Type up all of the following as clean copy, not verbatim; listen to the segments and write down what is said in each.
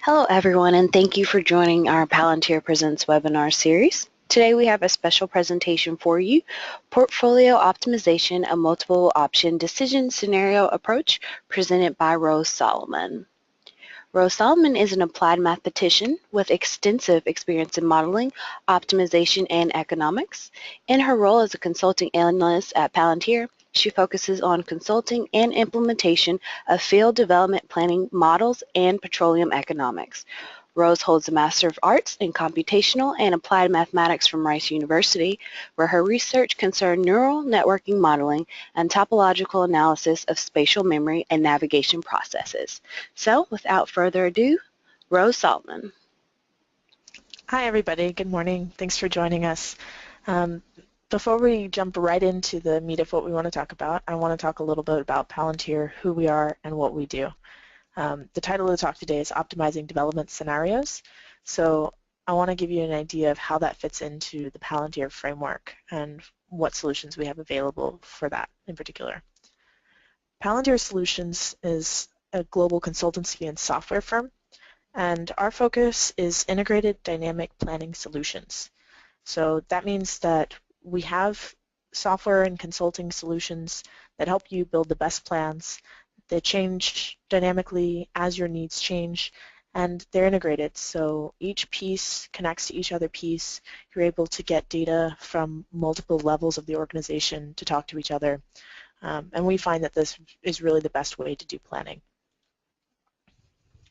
Hello everyone, and thank you for joining our Palantir Presents webinar series. Today we have a special presentation for you, Portfolio Optimization, a Multiple Option Decision Scenario Approach, presented by Rose Solomon. Rose Solomon is an applied mathematician with extensive experience in modeling, optimization, and economics. In her role as a consulting analyst at Palantir, she focuses on consulting and implementation of field development planning models and petroleum economics. Rose holds a Master of Arts in Computational and Applied Mathematics from Rice University, where her research concerned neural networking modeling and topological analysis of spatial memory and navigation processes. So, without further ado, Rose Solomon. Hi everybody, good morning. Thanks for joining us. Before we jump right into the meat of what we want to talk about, I want to talk a little bit about Palantir, who we are, and what we do. The title of the talk today is Optimizing Development Scenarios. So I want to give you an idea of how that fits into the Palantir framework and what solutions we have available for that in particular. Palantir Solutions is a global consultancy and software firm, and our focus is integrated dynamic planning solutions. So that means that we have software and consulting solutions that help you build the best plans. They change dynamically as your needs change, and they're integrated. So each piece connects to each other piece. You're able to get data from multiple levels of the organization to talk to each other. And we find that this is really the best way to do planning.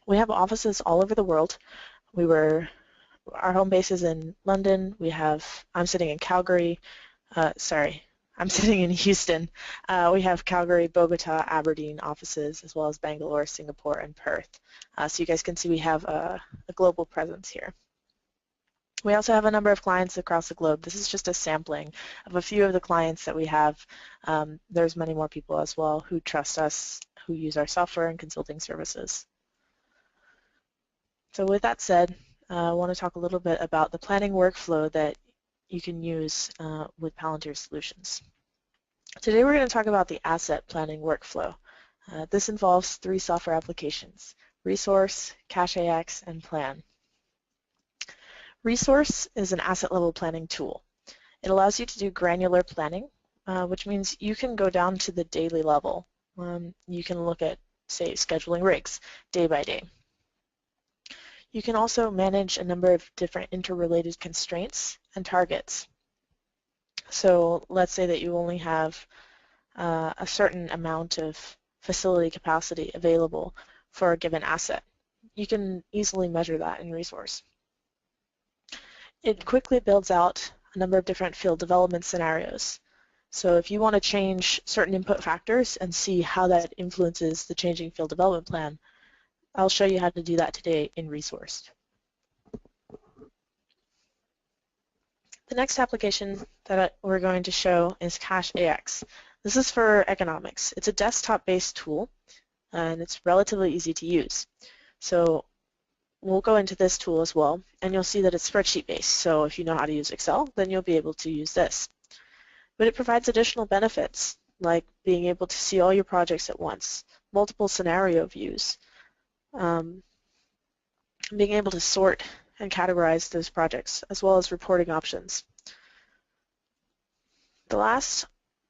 We have offices all over the world. Our home base is in London. I'm sitting in Calgary. I'm sitting in Houston. We have Calgary, Bogota, Aberdeen offices, as well as Bangalore, Singapore, and Perth. So you guys can see we have a global presence here. We also have a number of clients across the globe. This is just a sampling of a few of the clients that we have. There's many more people as well who trust us, who use our software and consulting services. So with that said, I want to talk a little bit about the planning workflow that you can use with Palantir Solutions. Today we're going to talk about the asset planning workflow. This involves 3 software applications: Resource, CacheAX, and Plan. Resource is an asset level planning tool. It allows you to do granular planning, which means you can go down to the daily level. You can look at, say, scheduling rigs day by day. You can also manage a number of different interrelated constraints and targets. So let's say that you only have a certain amount of facility capacity available for a given asset. You can easily measure that in Resource. It quickly builds out a number of different field development scenarios. So if you want to change certain input factors and see how that influences the changing field development plan, I'll show you how to do that today in Resource. The next application that we're going to show is CacheAX. This is for economics. It's a desktop-based tool, and it's relatively easy to use. So we'll go into this tool as well, and you'll see that it's spreadsheet-based. So if you know how to use Excel, then you'll be able to use this. But it provides additional benefits, like being able to see all your projects at once, multiple scenario views, being able to sort and categorize those projects, as well as reporting options. The last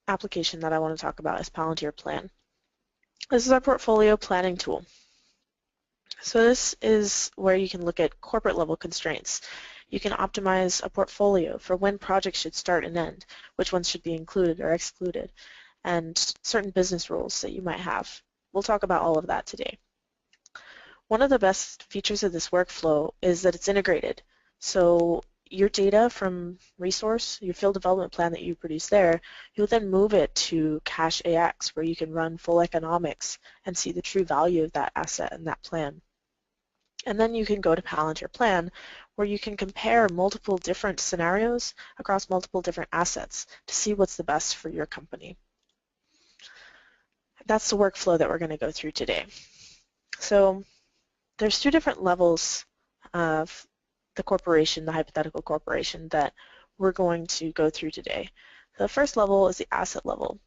application that I want to talk about is Palantir Plan. This is our portfolio planning tool. So this is where you can look at corporate level constraints. You can optimize a portfolio for when projects should start and end, which ones should be included or excluded, and certain business rules that you might have. We'll talk about all of that today. One of the best features of this workflow is that it's integrated. So your data from Resource, your field development plan that you produce there, you'll then move it to CacheAX, where you can run full economics and see the true value of that asset and that plan. And then you can go to Palantir Plan, where you can compare multiple different scenarios across multiple different assets to see what's the best for your company. That's the workflow that we're going to go through today. So there's 2 different levels of the corporation, the hypothetical corporation, that we're going to go through today. The first level is the asset level.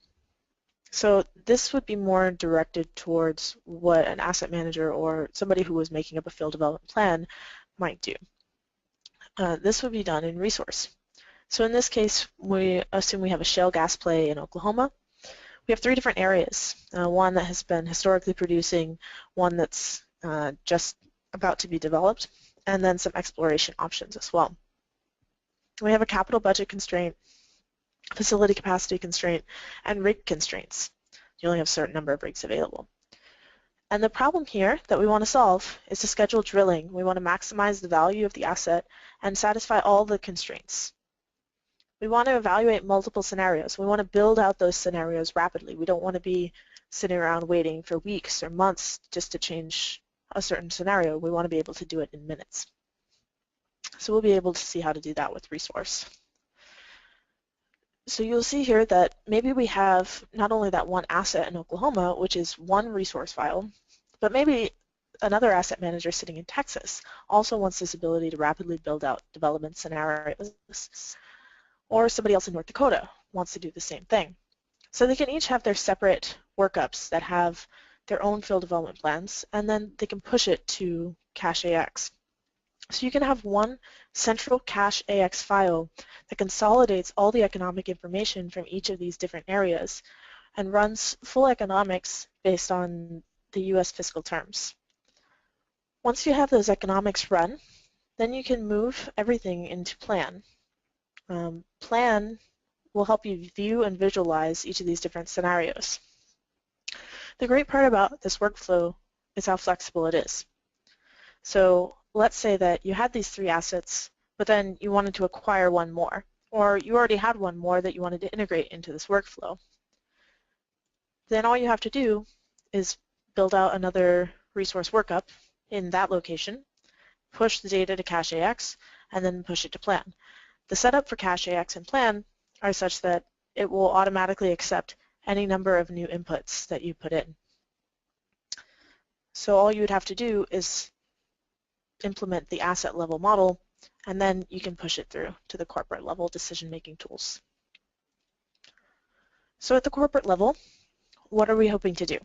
So this would be more directed towards what an asset manager or somebody who was making up a field development plan might do. This would be done in resource. So in this case, we assume we have a shale gas play in Oklahoma. We have three different areas, one that has been historically producing, one that's just about to be developed, and then some exploration options as well. We have a capital budget constraint, facility capacity constraint, and rig constraints. You only have a certain number of rigs available. And the problem here that we want to solve is to schedule drilling. We want to maximize the value of the asset and satisfy all the constraints. We want to evaluate multiple scenarios. We want to build out those scenarios rapidly. We don't want to be sitting around waiting for weeks or months just to change a certain scenario. We want to be able to do it in minutes. So we'll be able to see how to do that with resource. So you'll see here that maybe we have not only that one asset in Oklahoma, which is one resource file, but maybe another asset manager sitting in Texas also wants this ability to rapidly build out development scenarios. Or somebody else in North Dakota wants to do the same thing. So they can each have their separate workups that have their own field development plans, and then they can push it to CacheAX. So you can have one central CacheAX file that consolidates all the economic information from each of these different areas and runs full economics based on the U.S. fiscal terms. Once you have those economics run, then you can move everything into Plan. Plan will help you view and visualize each of these different scenarios. The great part about this workflow is how flexible it is. So let's say that you had these three assets, but then you wanted to acquire one more, or you already had one more that you wanted to integrate into this workflow. Then all you have to do is build out another resource workup in that location, push the data to CacheAX, and then push it to Plan. The setup for CacheAX and Plan are such that it will automatically accept any number of new inputs that you put in. So all you would have to do is implement the asset level model, and then you can push it through to the corporate level decision-making tools. So at the corporate level, what are we hoping to do?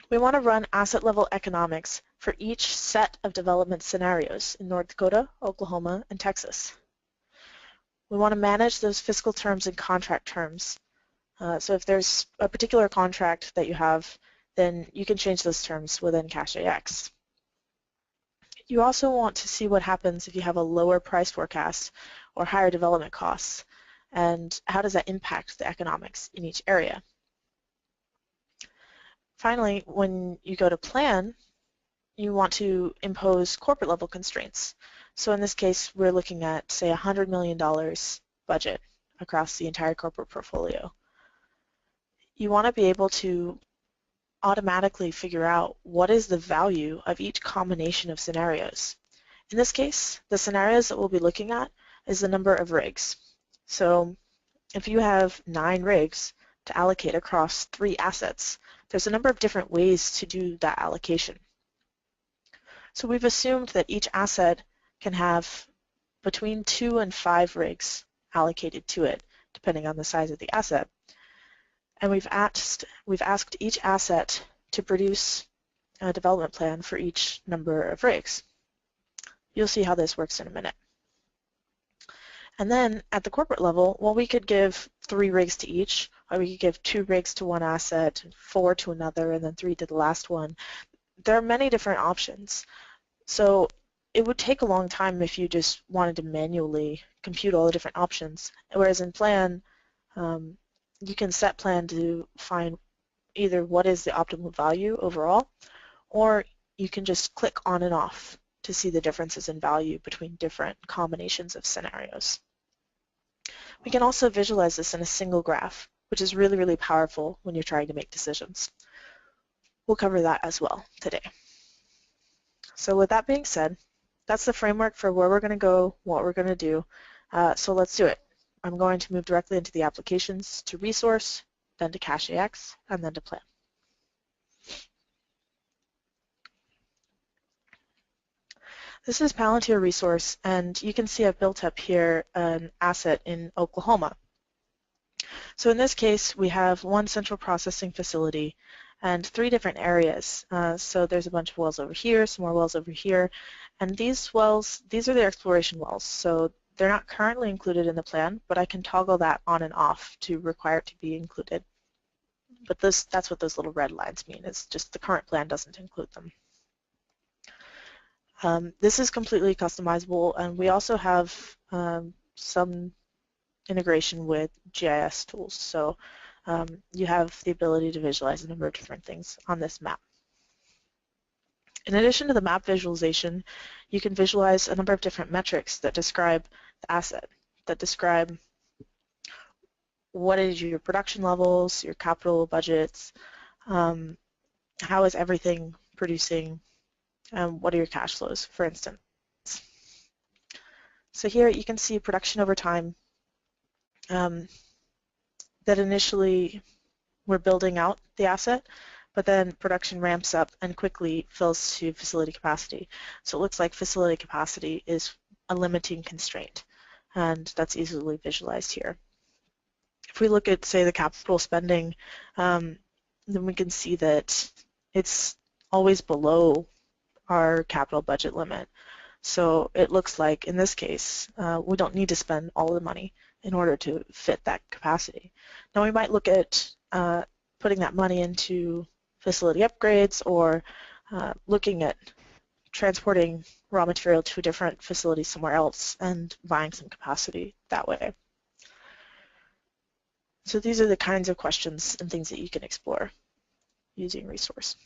We want to run asset level economics for each set of development scenarios in North Dakota, Oklahoma, and Texas. We want to manage those fiscal terms and contract terms. So if there's a particular contract that you have, then you can change those terms within CacheAX. You also want to see what happens if you have a lower price forecast or higher development costs, and how does that impact the economics in each area. Finally, when you go to Plan, you want to impose corporate level constraints. So in this case, we're looking at, say, $100 million budget across the entire corporate portfolio. You want to be able to automatically figure out what is the value of each combination of scenarios. In this case, the scenarios that we'll be looking at is the number of rigs. So if you have 9 rigs to allocate across 3 assets, there's a number of different ways to do that allocation. So we've assumed that each asset can have between 2 and 5 rigs allocated to it, depending on the size of the asset. And we've asked each asset to produce a development plan for each number of rigs. You'll see how this works in a minute. And then at the corporate level, well, we could give 3 rigs to each, or we could give 2 rigs to one asset, 4 to another, and then 3 to the last one. There are many different options. So it would take a long time if you just wanted to manually compute all the different options. Whereas in Plan, you can set Plan to find either what is the optimal value overall, or you can just click on and off to see the differences in value between different combinations of scenarios. We can also visualize this in a single graph, which is really, really powerful when you're trying to make decisions. We'll cover that as well today. So with that being said, that's the framework for where we're going to go, what we're going to do. So let's do it. I'm going to move directly into the applications, to resource, then to CacheAX, and then to Plan. This is Palantir Resource, and you can see I've built up here an asset in Oklahoma. So in this case, we have one central processing facility and 3 different areas. So there's a bunch of wells over here, some more wells over here, and these wells, these are the exploration wells. So they're not currently included in the plan, but I can toggle that on and off to require it to be included. But that's what those little red lines mean. It's just the current plan doesn't include them. This is completely customizable, and we also have some integration with GIS tools. So you have the ability to visualize a number of different things on this map. In addition to the map visualization, you can visualize a number of different metrics that describe the asset, that describe what is your production levels, your capital budgets, how is everything producing, what are your cash flows, for instance. So here you can see production over time that initially we're building out the asset, but then production ramps up and quickly fills to facility capacity. So it looks like facility capacity is a limiting constraint, and that's easily visualized here. If we look at, say, the capital spending, then we can see that it's always below our capital budget limit. So it looks like, in this case, we don't need to spend all the money in order to fit that capacity. Now we might look at putting that money into facility upgrades or looking at transporting raw material to a different facility somewhere else and buying some capacity that way. So these are the kinds of questions and things that you can explore using resource.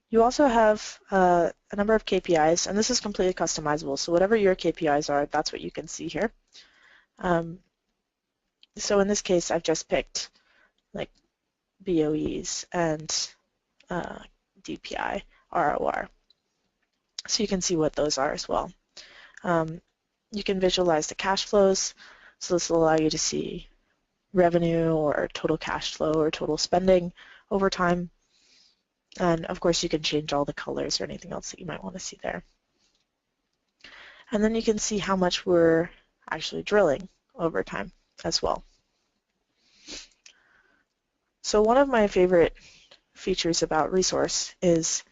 You also have a number of KPIs, and this is completely customizable. So whatever your KPIs are, that's what you can see here. So in this case, I've just picked like BOEs and DPI, ROR. So you can see what those are as well. You can visualize the cash flows. So this will allow you to see revenue or total cash flow or total spending over time. And of course, you can change all the colors or anything else that you might want to see there. And then you can see how much we're actually drilling over time as well. So one of my favorite features about resource is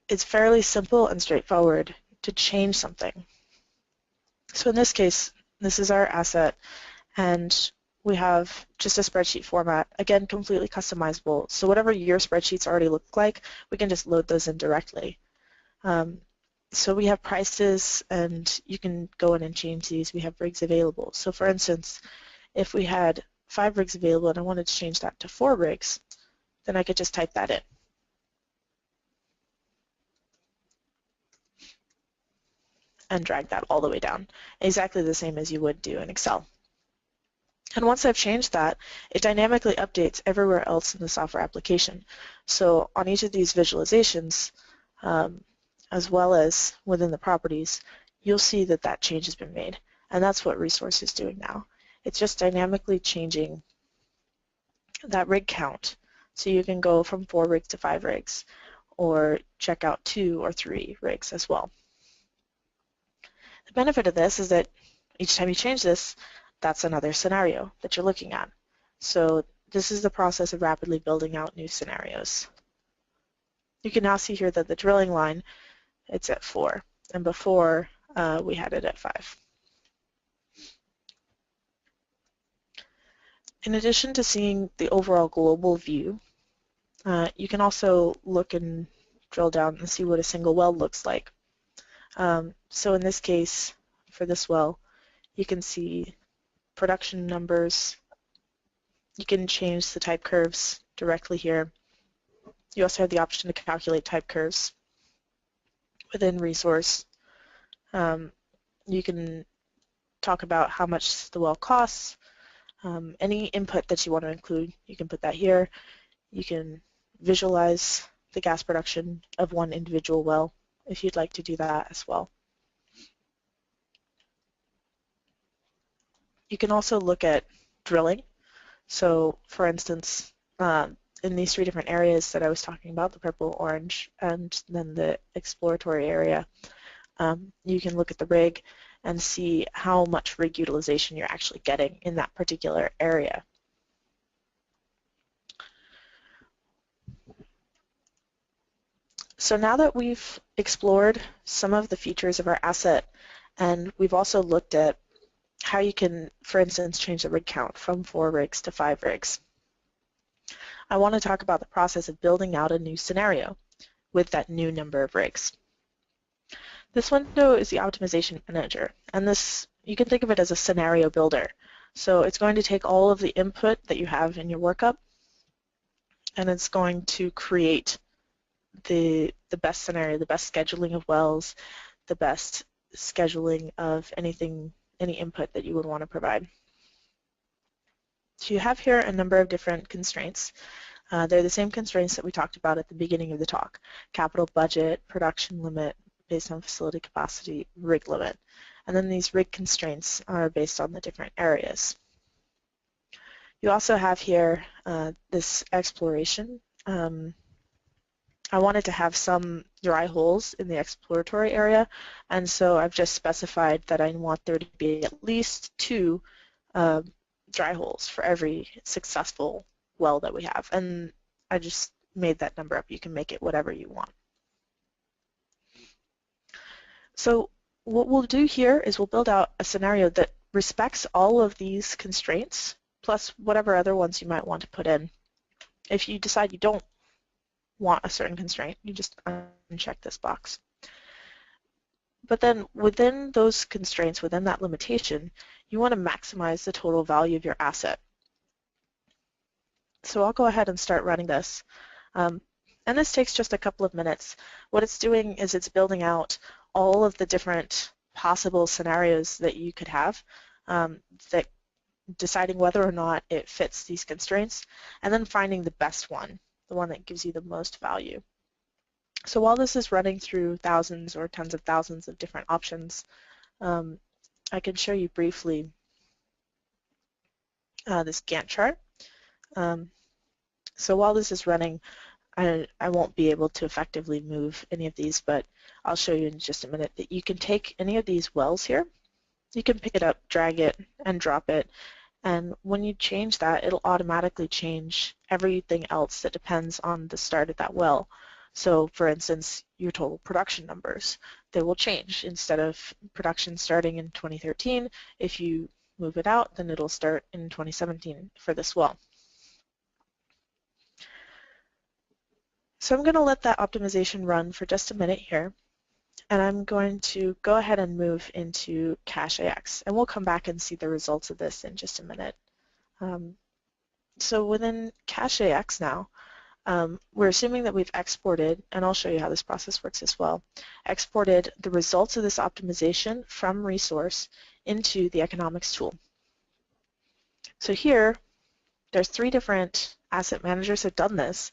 it's fairly simple and straightforward to change something. So in this case, this is our asset, and we have just a spreadsheet format, again, completely customizable. So whatever your spreadsheets already look like, we can just load those in directly. So we have prices, and you can go in and change these. We have rigs available. So for instance, if we had 5 rigs available and I wanted to change that to 4 rigs, then I could just type that in. And drag that all the way down, exactly the same as you would do in Excel. And once I've changed that, it dynamically updates everywhere else in the software application. So on each of these visualizations, as well as within the properties, you'll see that that change has been made. And that's what Resource is doing now. It's just dynamically changing that rig count. So you can go from 4 rigs to 5 rigs, or check out 2 or 3 rigs as well. The benefit of this is that each time you change this, that's another scenario that you're looking at. So this is the process of rapidly building out new scenarios. You can now see here that the drilling line, it's at 4, and before we had it at 5. In addition to seeing the overall global view, you can also look and drill down and see what a single well looks like. So in this case, for this well, you can see production numbers. You can change the type curves directly here. You also have the option to calculate type curves within Resource. You can talk about how much the well costs. Any input that you want to include, you can put that here. You can visualize the gas production of one individual well if you'd like to do that as well. You can also look at drilling. So for instance, in these 3 different areas that I was talking about, the purple, orange, and then the exploratory area, you can look at the rig and see how much rig utilization you're actually getting in that particular area. So now that we've explored some of the features of our asset, and we've also looked at how you can, for instance, change the rig count from 4 rigs to 5 rigs, I want to talk about the process of building out a new scenario with that new number of rigs. This window is the optimization manager, and this, you can think of it as a scenario builder. So it's going to take all of the input that you have in your workup, and it's going to create the best scenario, the best scheduling of wells, the best scheduling of anything, any input that you would want to provide. So you have here a number of different constraints. They're the same constraints that we talked about at the beginning of the talk: capital budget, production limit based on facility capacity, rig limit. And then these rig constraints are based on the different areas. You also have here this exploration. I wanted to have some dry holes in the exploratory area, and so I've just specified that I want there to be at least 2 dry holes for every successful well that we have, and I just made that number up. You can make it whatever you want. So what we'll do here is we'll build out a scenario that respects all of these constraints, plus whatever other ones you might want to put in. If you decide you don't want a certain constraint, you just uncheck this box. But then within those constraints, within that limitation, you want to maximize the total value of your asset. So I'll go ahead and start running this. And this takes just a couple of minutes. What it's doing is it's building out all of the different possible scenarios that you could have, that deciding whether or not it fits these constraints, and then finding the best one, the one that gives you the most value. So while this is running through thousands or tens of thousands of different options, I can show you briefly this Gantt chart. So while this is running, I won't be able to effectively move any of these, but I'll show you in just a minute that you can take any of these wells here, you can pick it up, drag it, and drop it, and when you change that, it'll automatically change everything else that depends on the start of that well. So for instance, your total production numbers, they will change. Instead of production starting in 2013, if you move it out, then it'll start in 2017 for this well. So I'm going to let that optimization run for just a minute here, and I'm going to go ahead and move into CacheAX, and we'll come back and see the results of this in just a minute. So within CacheAX now, we're assuming that we've exported, and I'll show you how this process works as well, exported the results of this optimization from resource into the economics tool. So here, there's 3 different asset managers that have done this.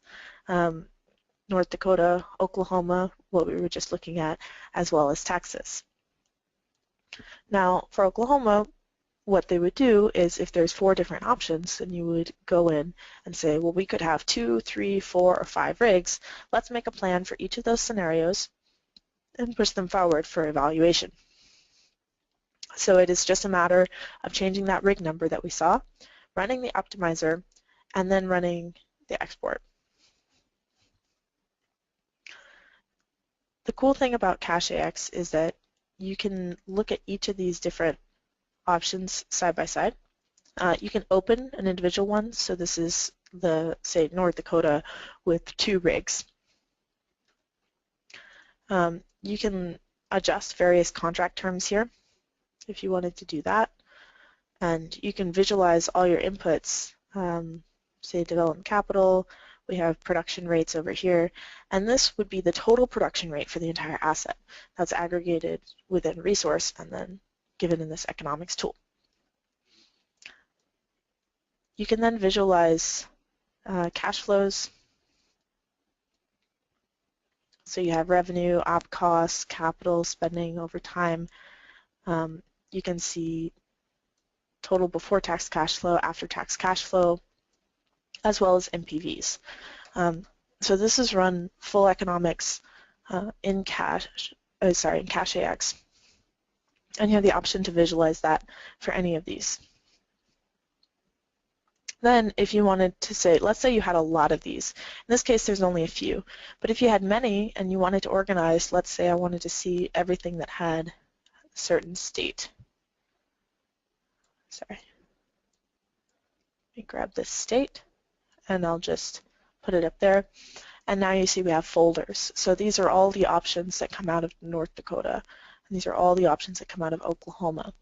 North Dakota, Oklahoma, what we were just looking at, as well as Texas. Now, for Oklahoma, what they would do is if there's 4 different options, then you would go in and say, well, we could have 2, 3, 4, or 5 rigs. Let's make a plan for each of those scenarios and push them forward for evaluation. So it is just a matter of changing that rig number that we saw, running the optimizer, and then running the export. The cool thing about CacheAX is that you can look at each of these different options side by side. You can open an individual one, so this is the, say, North Dakota with 2 rigs. You can adjust various contract terms here if you wanted to do that, and you can visualize all your inputs, say development capital, we have production rates over here, and this would be the total production rate for the entire asset. That's aggregated within resource and then given in this economics tool. You can then visualize cash flows. So you have revenue, op costs, capital spending over time. You can see total before tax cash flow, after tax cash flow, as well as NPVs. So this is run full economics in CacheAX. And you have the option to visualize that for any of these. Then if you wanted to say, let's say you had a lot of these. In this case, there's only a few. But if you had many and you wanted to organize, let's say I wanted to see everything that had a certain state. Sorry. Let me grab this state, and I'll just put it up there. And now you see we have folders. So these are all the options that come out of North Dakota. And these are all the options that come out of Oklahoma.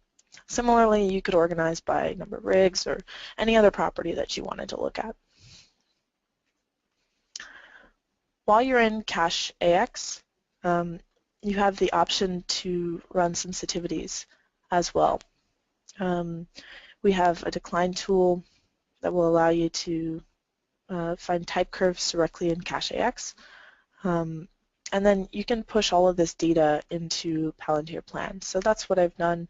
Similarly, you could organize by number of rigs or any other property that you wanted to look at. While you're in Cache AX, you have the option to run sensitivities as well. We have a decline tool that will allow you to find type curves directly in Cache AX. And then you can push all of this data into Palantir Plan. So that's what I've done.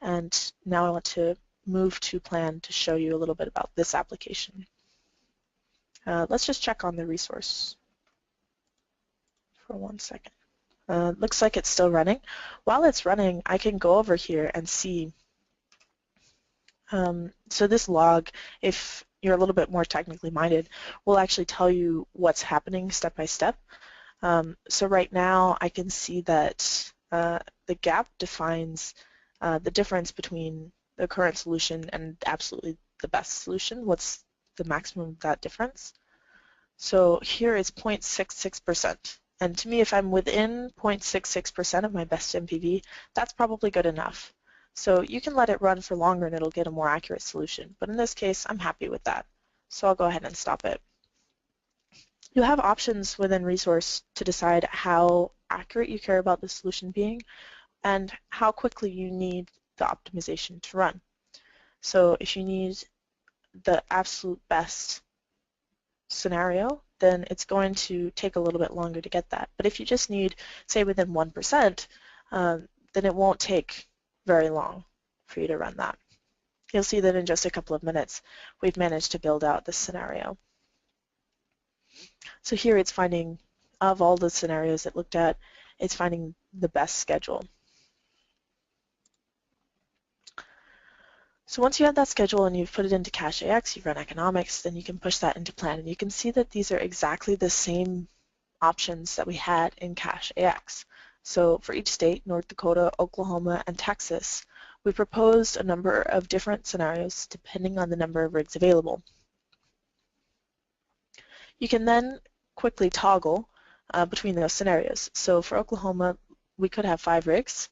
And now I want to move to Plan to show you a little bit about this application. Let's just check on the resource for 1 second. Looks like it's still running. While it's running, I can go over here and see. So this log, if you're a little bit more technically minded, will actually tell you what's happening step by step. So right now I can see that the gap defines the difference between the current solution and absolutely the best solution. What's the maximum of that difference? So here is 0.66%. And to me, if I'm within 0.66% of my best MPV, that's probably good enough. So you can let it run for longer and it'll get a more accurate solution. But in this case, I'm happy with that. So I'll go ahead and stop it. You have options within Resource to decide how accurate you care about the solution being and how quickly you need the optimization to run. So if you need the absolute best scenario, then it's going to take a little bit longer to get that. But if you just need, say, within 1%, then it won't take very long for you to run that. You'll see that in just a couple of minutes, we've managed to build out this scenario. So here it's finding, of all the scenarios it looked at, it's finding the best schedule. So once you have that schedule and you've put it into Cache AX, you've run economics, then you can push that into Plan. And you can see that these are exactly the same options that we had in Cache AX. So for each state, North Dakota, Oklahoma, and Texas, we proposed a number of different scenarios depending on the number of rigs available. You can then quickly toggle between those scenarios. So for Oklahoma, we could have 5 rigs,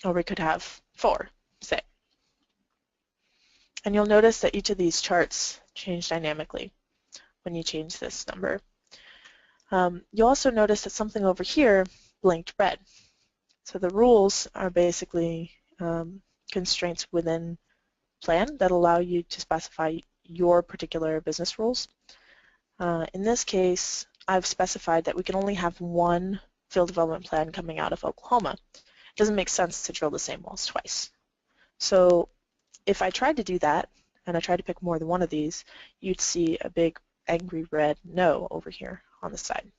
or we could have 4, say. And you'll notice that each of these charts change dynamically when you change this number. You'll also notice that something over here blinked red. So the rules are basically constraints within Plan that allow you to specify your particular business rules. In this case, I've specified that we can only have one field development plan coming out of Oklahoma. It doesn't make sense to drill the same wells twice. So if I tried to do that, and I tried to pick more than one of these, you'd see a big angry red no over here on the side.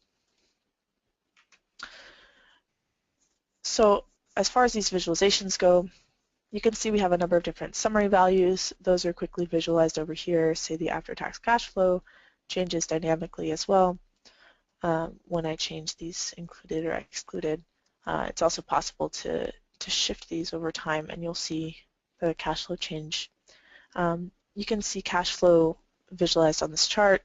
So as far as these visualizations go, you can see we have a number of different summary values. Those are quickly visualized over here. Say the after-tax cash flow changes dynamically as well when I change these included or excluded. It's also possible to shift these over time, and you'll see the cash flow change. You can see cash flow visualized on this chart.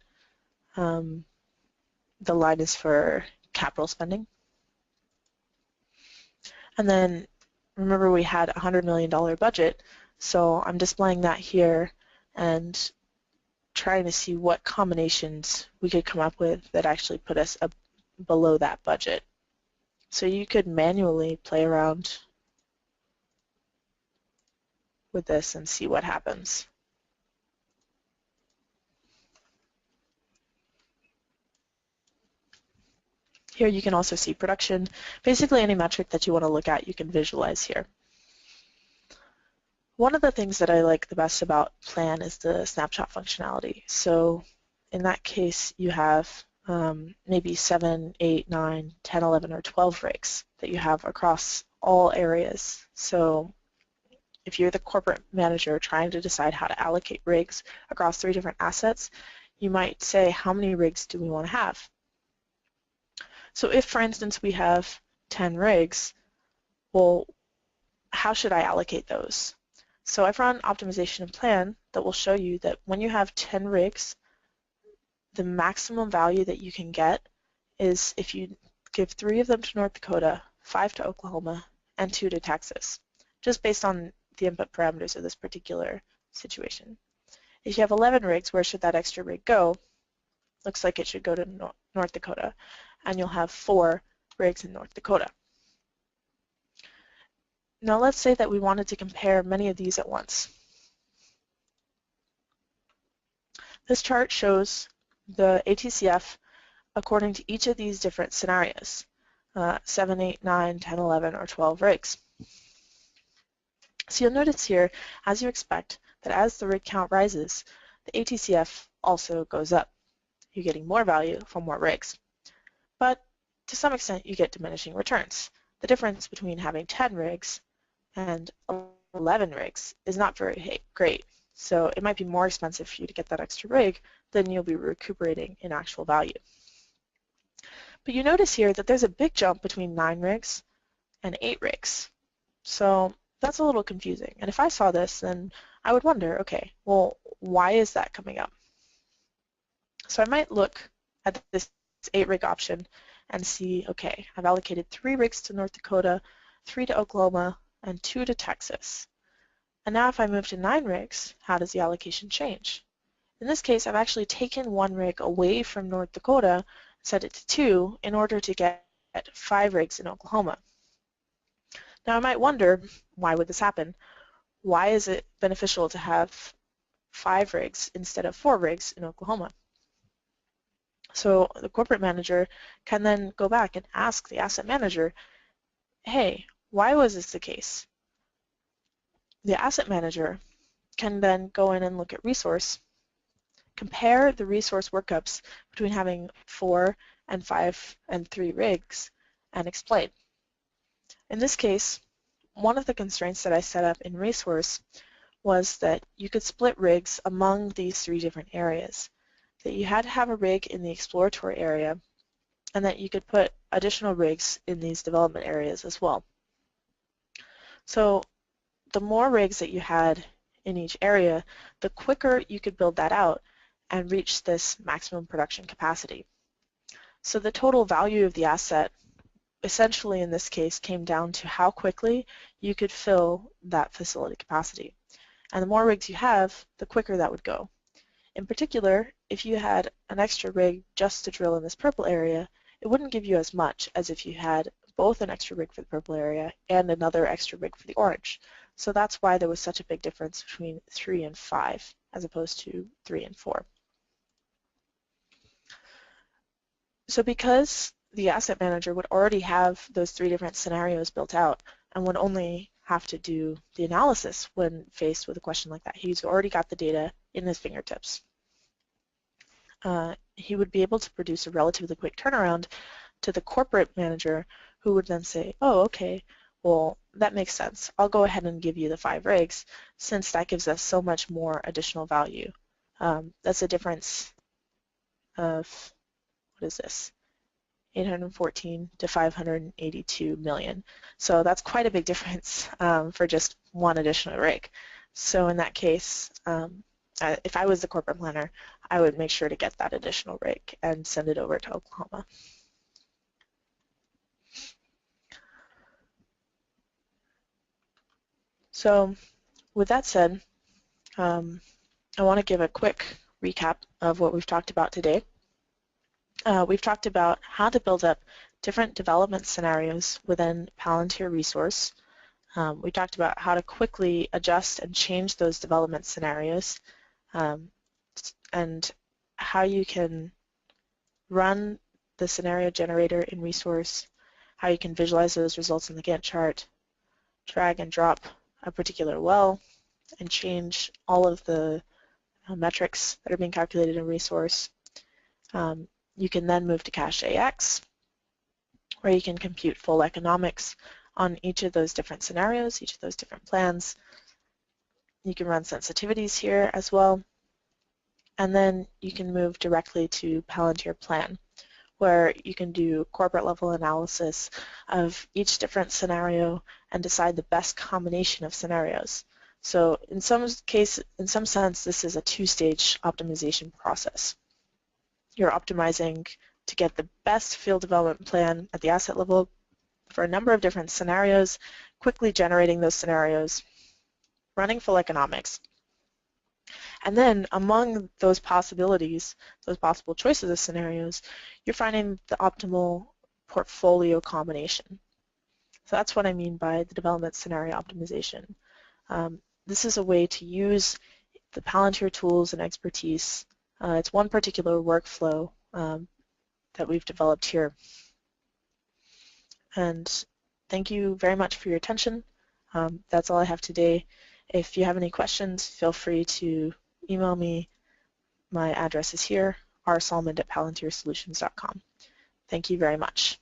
The line is for capital spending. And then remember we had a $100 million budget, so I'm displaying that here and trying to see what combinations we could come up with that actually put us up below that budget. So you could manually play around with this and see what happens. Here you can also see production. Basically any metric that you want to look at, you can visualize here. One of the things that I like the best about Plan is the snapshot functionality. So in that case, you have maybe 7, 8, 9, 10, 11, or 12 rigs that you have across all areas. So if you're the corporate manager trying to decide how to allocate rigs across 3 different assets, you might say, how many rigs do we want to have? So if, for instance, we have 10 rigs, well, how should I allocate those? So I've run optimization and plan that will show you that when you have 10 rigs, the maximum value that you can get is if you give 3 of them to North Dakota, 5 to Oklahoma, and 2 to Texas, just based on the input parameters of this particular situation. If you have 11 rigs, where should that extra rig go? Looks like it should go to North Dakota, and you'll have 4 rigs in North Dakota. Now let's say that we wanted to compare many of these at once. This chart shows the ATCF according to each of these different scenarios, 7, 8, 9, 10, 11, or 12 rigs. So you'll notice here, as you expect, that as the rig count rises, the ATCF also goes up. You're getting more value from more rigs. But to some extent, you get diminishing returns. The difference between having 10 rigs and 11 rigs is not very great. So it might be more expensive for you to get that extra rig than you'll be recuperating in actual value. But you notice here that there's a big jump between 9 rigs and 8 rigs. So that's a little confusing. And if I saw this, then I would wonder, okay, well, why is that coming up? So I might look at this 8 rig option and see, okay, I've allocated 3 rigs to North Dakota, 3 to Oklahoma, and 2 to Texas. And now if I move to 9 rigs, how does the allocation change? In this case, I've actually taken 1 rig away from North Dakota, set it to 2, in order to get 5 rigs in Oklahoma. Now I might wonder, why would this happen? Why is it beneficial to have 5 rigs instead of 4 rigs in Oklahoma? So the corporate manager can then go back and ask the asset manager, hey, why was this the case? The asset manager can then go in and look at resource, compare the resource workups between having 4 and 5 and 3 rigs, and explain. In this case, one of the constraints that I set up in resource was that you could split rigs among these 3 different areas, that you had to have a rig in the exploratory area, and that you could put additional rigs in these development areas as well. So the more rigs that you had in each area, the quicker you could build that out and reach this maximum production capacity. So the total value of the asset essentially in this case came down to how quickly you could fill that facility capacity. And the more rigs you have, the quicker that would go. In particular, if you had an extra rig just to drill in this purple area, it wouldn't give you as much as if you had both an extra rig for the purple area and another extra rig for the orange. So that's why there was such a big difference between 3 and 5 as opposed to 3 and 4. So because the asset manager would already have those 3 different scenarios built out and would only have to do the analysis when faced with a question like that, he's already got the data in his fingertips. He would be able to produce a relatively quick turnaround to the corporate manager, who would then say, oh, okay, well, that makes sense. I'll go ahead and give you the 5 rigs since that gives us so much more additional value. That's a difference of, what is this, 814 to 582 million. So that's quite a big difference for just 1 additional rig. So in that case, if I was the corporate planner, I would make sure to get that additional rig and send it over to Oklahoma. So with that said, I want to give a quick recap of what we've talked about today. We've talked about how to build up different development scenarios within Palantir Resource. We talked about how to quickly adjust and change those development scenarios, and how you can run the scenario generator in Resource, how you can visualize those results in the Gantt chart, drag and drop a particular well, and change all of the metrics that are being calculated in Resource. You can then move to Cache AX, where you can compute full economics on each of those different scenarios, each of those different plans. You can run sensitivities here as well. And then you can move directly to Palantir Plan, where you can do corporate level analysis of each different scenario and decide the best combination of scenarios. So in some sense, this is a two-stage optimization process. You're optimizing to get the best field development plan at the asset level for a number of different scenarios, quickly generating those scenarios, running full economics. And then among those possibilities, those possible choices of scenarios, you're finding the optimal portfolio combination. So that's what I mean by the development scenario optimization. This is a way to use the Palantir tools and expertise. It's one particular workflow that we've developed here. And thank you very much for your attention. That's all I have today. If you have any questions, feel free to email me. My address is here, rsalmond@palantirsolutions.com. Thank you very much.